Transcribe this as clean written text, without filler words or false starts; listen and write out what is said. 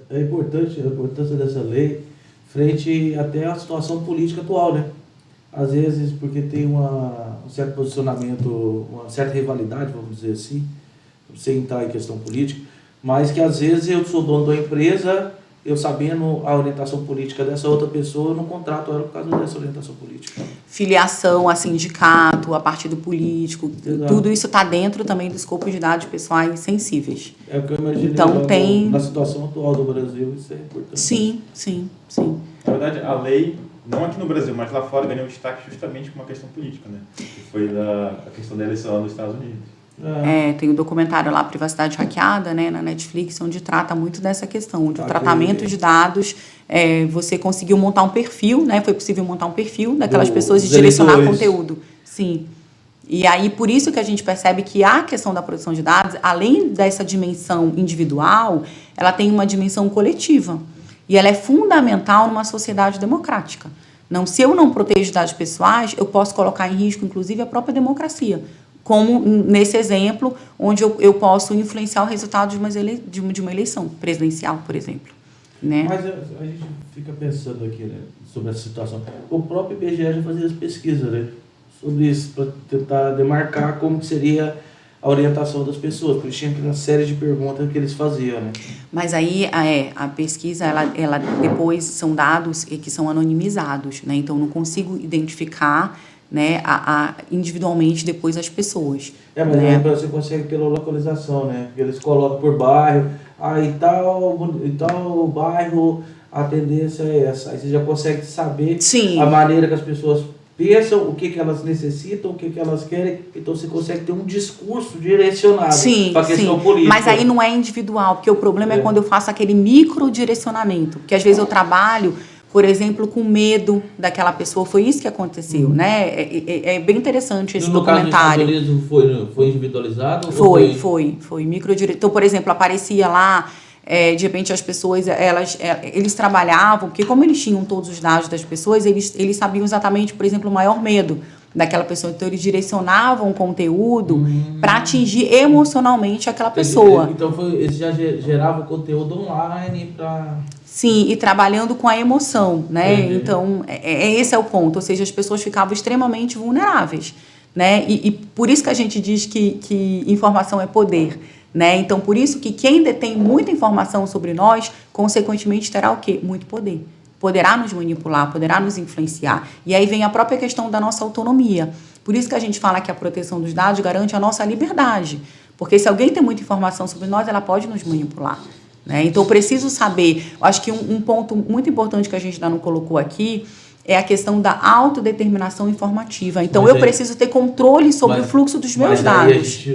é importante a importância dessa lei frente até à situação política atual, né? Às vezes porque tem um certo posicionamento, uma certa rivalidade, vamos dizer assim, sem entrar em questão política, mas que às vezes eu sou dono da empresa, eu sabendo a orientação política dessa outra pessoa, eu não contrato ela por causa dessa orientação política. Filiação a sindicato, a partido político, Exato. Tudo isso está dentro também do escopo de dados pessoais sensíveis. É o que eu imagino Então, na situação atual do Brasil, isso é importante. Sim. Na verdade, a lei, não aqui no Brasil, mas lá fora, ganhou destaque justamente com uma questão política, né? Que foi a questão da eleição nos Estados Unidos. Tem o documentário lá, Privacidade Hackeada, né, na Netflix, onde trata muito dessa questão, onde o tratamento de dados, você conseguiu montar um perfil, né, foi possível montar um perfil daquelas pessoas e direcionar conteúdo. Sim. E aí, por isso que a gente percebe que a questão da proteção de dados, além dessa dimensão individual, ela tem uma dimensão coletiva. E ela é fundamental numa sociedade democrática. Não, se eu não protejo dados pessoais, eu posso colocar em risco, inclusive, a própria democracia. Como nesse exemplo, onde eu posso influenciar o resultado de uma eleição presidencial, por exemplo. Né? Mas a gente fica pensando aqui, né, sobre essa situação. O próprio IBGE já fazia as pesquisas, né, sobre isso, para tentar demarcar como que seria a orientação das pessoas, porque tinha uma série de perguntas que eles faziam. Né? Mas aí a pesquisa, ela depois são dados que são anonimizados, né? Então não consigo identificar, né, individualmente depois as pessoas. Mas né? aí você consegue pela localização, né? Porque eles colocam por bairro, em tal bairro a tendência é essa. Aí você já consegue saber a maneira que as pessoas pensam, o que elas necessitam, o que elas querem. Então você consegue ter um discurso direcionado para a questão política. Mas aí não é individual, porque o problema é quando eu faço aquele microdirecionamento, porque às vezes eu trabalho, por exemplo, com medo daquela pessoa. Foi isso que aconteceu, né? É bem interessante esse documentário. No caso dos Estados Unidos foi individualizado? Foi microdireção. Então, por exemplo, aparecia lá, de repente as pessoas, eles trabalhavam, porque como eles tinham todos os dados das pessoas, eles sabiam exatamente, por exemplo, o maior medo daquela pessoa. Então, eles direcionavam o conteúdo para atingir emocionalmente aquela pessoa. Então, eles já geravam conteúdo online para... Sim, e trabalhando com a emoção, né? Então, esse é o ponto. Ou seja, as pessoas ficavam extremamente vulneráveis, né? E por isso que a gente diz que informação é poder, né? Então, por isso que quem detém muita informação sobre nós, consequentemente, terá o quê? Muito poder. Poderá nos manipular, poderá nos influenciar. E aí vem a própria questão da nossa autonomia. Por isso que a gente fala que a proteção dos dados garante a nossa liberdade. Porque se alguém tem muita informação sobre nós, ela pode nos manipular. Né? Então, eu preciso saber, eu acho que um ponto muito importante que a gente ainda não colocou aqui é a questão da autodeterminação informativa. Então, eu preciso ter controle sobre o fluxo dos meus dados.